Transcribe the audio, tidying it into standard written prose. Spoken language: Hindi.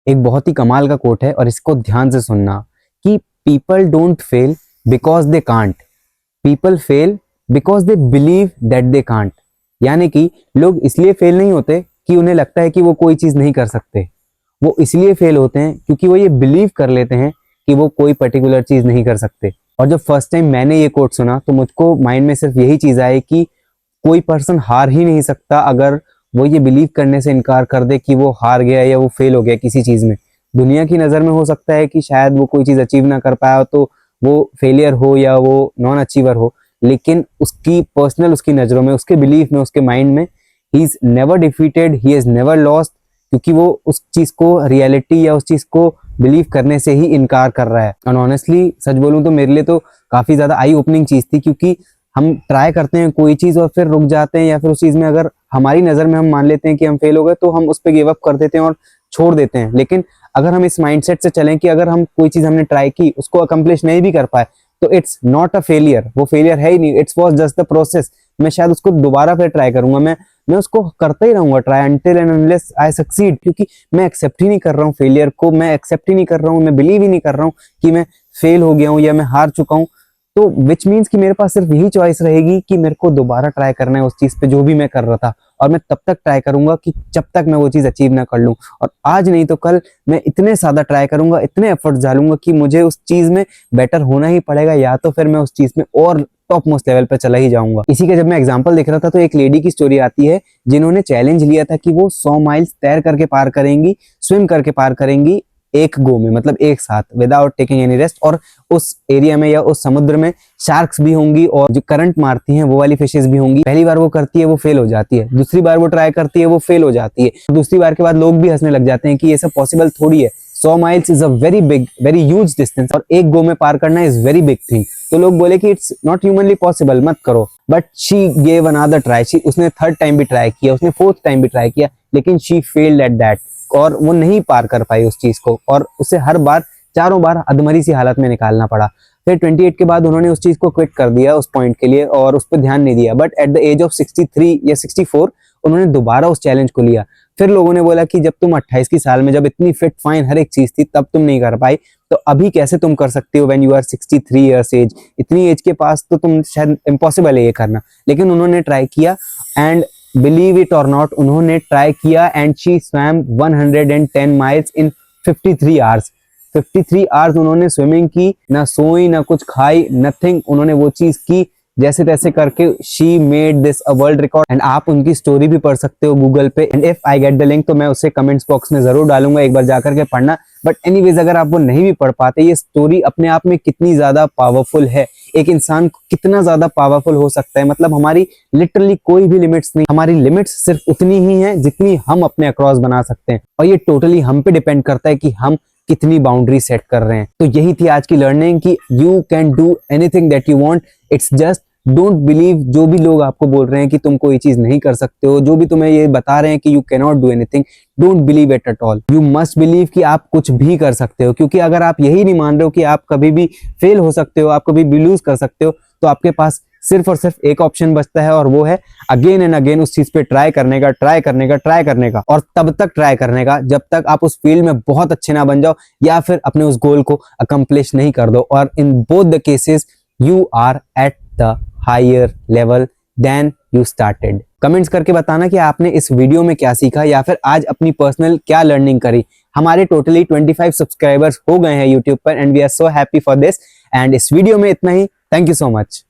एक बहुत ही कमाल का कोट है और इसको ध्यान से सुनना कि people don't fail because they can't, people fail because they believe that they can't. यानी कि लोग इसलिए फेल नहीं होते कि उन्हें लगता है कि वो कोई चीज नहीं कर सकते, वो इसलिए फेल होते हैं क्योंकि वो ये बिलीव कर लेते हैं कि वो कोई पर्टिकुलर चीज नहीं कर सकते। और जब फर्स्ट टाइम मैंने ये कोट सुना तो मुझको माइंड में सिर्फ यही चीज आई कि कोई पर्सन हार ही नहीं सकता अगर वो ये बिलीव करने से इनकार कर दे कि वो हार गया या वो फेल हो गया किसी चीज में। दुनिया की नजर में हो सकता है कि शायद वो कोई चीज अचीव ना कर पाया तो वो फेलियर हो या वो नॉन अचीवर हो, लेकिन उसकी पर्सनल, उसकी नजरों में, उसके बिलीफ में, उसके माइंड में he is never defeated, he is never lost, क्योंकि वो उस चीज को रियलिटी या उस चीज को बिलीव करने से ही इनकार कर रहा है। और ऑनेस्टली सच बोलूं तो मेरे लिए तो काफी ज्यादा आई ओपनिंग चीज थी, क्योंकि हम ट्राई करते हैं कोई चीज और फिर रुक जाते हैं, या फिर उस चीज में अगर हमारी नजर में हम मान लेते हैं कि हम फेल हो गए तो हम उस पर गिव अप कर देते हैं और छोड़ देते हैं। लेकिन अगर हम इस माइंडसेट से चलें कि अगर हम कोई चीज हमने ट्राई की, उसको अकम्प्लिश नहीं भी कर पाए, तो इट्स नॉट अ फेलियर, वो फेलियर है ही नहीं, it's was just the process. मैं शायद उसको दोबारा फिर ट्राई करूंगा, मैं उसको करता ही रहूंगा, try until and unless I succeed, क्योंकि मैं एक्सेप्ट ही नहीं कर रहा हूँ फेलियर को, मैं एक्सेप्ट ही नहीं कर रहा हूँ, मैं बिलीव ही नहीं कर रहा हूँ कि मैं फेल हो गया हूँ या मैं हार चुका हूँ। तो विच मीन्स कि मेरे पास सिर्फ यही चॉइस रहेगी कि मेरे को दोबारा ट्राई करना है उस चीज पे जो भी मैं कर रहा था, और मैं तब तक ट्राई करूंगा कि जब तक मैं वो चीज अचीव ना कर लूं। और आज नहीं तो कल मैं इतने ज्यादा ट्राई करूंगा, इतने एफर्ट्स डालूंगा कि मुझे उस चीज में बेटर होना ही पड़ेगा, या तो फिर मैं उस चीज में और टॉप मोस्ट लेवल पे चला ही जाऊंगा। इसी का जब मैं एग्जांपल देख रहा था तो एक लेडी की स्टोरी आती है जिन्होंने चैलेंज लिया था कि वो 100 माइल्स तैर करके पार करेंगी, स्विम करके पार करेंगी एक गो में, मतलब एक साथ, विदाउट टेकिंग एनी रेस्ट। और उस एरिया में या उस समुद्र में शार्क्स भी होंगी और जो करंट मारती हैं वो वाली फिशेस भी होंगी। पहली बार वो करती है, वो फेल हो जाती है, दूसरी बार वो ट्राई करती है, वो फेल हो जाती है, दूसरी बार के बाद लोग भी हंसने लग जाते हैं कि ये सब पॉसिबल थोड़ी है, 100 miles is a very big, very huge distance, और एक गो में पार करना इज वेरी बिग थिंग। तो लोग बोले कि इट्स नॉट ह्यूमनली पॉसिबल, मत करो। But she gave another try, उसने थर्ड टाइम भी ट्राई किया, उसने फोर्थ टाइम भी ट्राई किया, लेकिन शी फेल्ड एट दैट, और वो नहीं पार कर पाई उस चीज को, और उसे हर बार, चारों बार अधमरी सी हालत में निकालना पड़ा। फिर 28 के बाद उन्होंने उस चीज को क्विट कर दिया उस पॉइंट के लिए और उस पर ध्यान नहीं दिया। But at the age of 63 या 64 उन्होंने दोबारा उस चैलेंज को लिया। फिर लोगों ने बोला कि जब तुम 28 की साल में, जब इतनी फिट फाइन हर एक चीज थी, तब तुम नहीं कर पाई, तो अभी कैसे तुम कर सकते हो when you are 63 years age, इतनी एज के पास तो तुम शायद इम्पॉसिबल है ये करना। लेकिन उन्होंने ट्राई किया, एंड बिलीव इट और नॉट, उन्होंने ट्राई किया and she swum 110 miles in 53 hours. 53 hours उन्होंने स्विमिंग की, ना सोई ना कुछ खाई, नथिंग, उन्होंने वो चीज की जैसे तैसे करके। She made this a world record, and आप उनकी स्टोरी भी पढ़ सकते हो गूगल पे, and if I get the link तो मैं उसे कमेंट्स बॉक्स में जरूर डालूंगा, एक बार जाकर के पढ़ना। बट एनीवेज, अगर आप वो नहीं भी पढ़ पाते, ये स्टोरी अपने आप में कितनी ज्यादा पावरफुल है, एक इंसान कितना ज्यादा पावरफुल हो सकता है। मतलब हमारी लिटरली कोई भी लिमिट्स नहीं, हमारी लिमिट्स सिर्फ उतनी ही हैं जितनी हम अपने अक्रॉस बना सकते हैं, और ये टोटली हम पे डिपेंड करता है कि हम कितनी बाउंड्री सेट कर रहे हैं। तो यही थी आज की लर्निंग कि you can do anything that you want, it's just don't believe जो भी लोग आपको बोल रहे हैं कि तुम कोई चीज नहीं कर सकते हो, जो भी तुम्हें ये बता रहे हैं कि you can not do anything, don't believe it at all. You must believe कि आप कुछ भी कर सकते हो, क्योंकि अगर आप यही नहीं मान रहे हो कि आप कभी भी फेल हो सकते हो, आप कभी भी लूज कर सकते हो, तो आपके पास सिर्फ और सिर्फ एक ऑप्शन बचता है, और वो है अगेन एंड अगेन उस चीज पे ट्राई करने का, ट्राई करने का, ट्राई करने का, और तब तक ट्राई करने का जब तक आप उस फील्ड में बहुत अच्छे ना बन जाओ, या फिर अपने उस गोल को अकम्प्लिश नहीं कर दो। और in both the cases you are at the higher level than you started. Comments करके बताना कि आपने इस वीडियो में क्या सीखा, या फिर आज अपनी पर्सनल क्या लर्निंग करी। हमारे टोटली 25 सब्सक्राइबर्स हो गए हैं यूट्यूब पर, and we are so happy for this. And इस वीडियो में इतना ही। Thank you so much.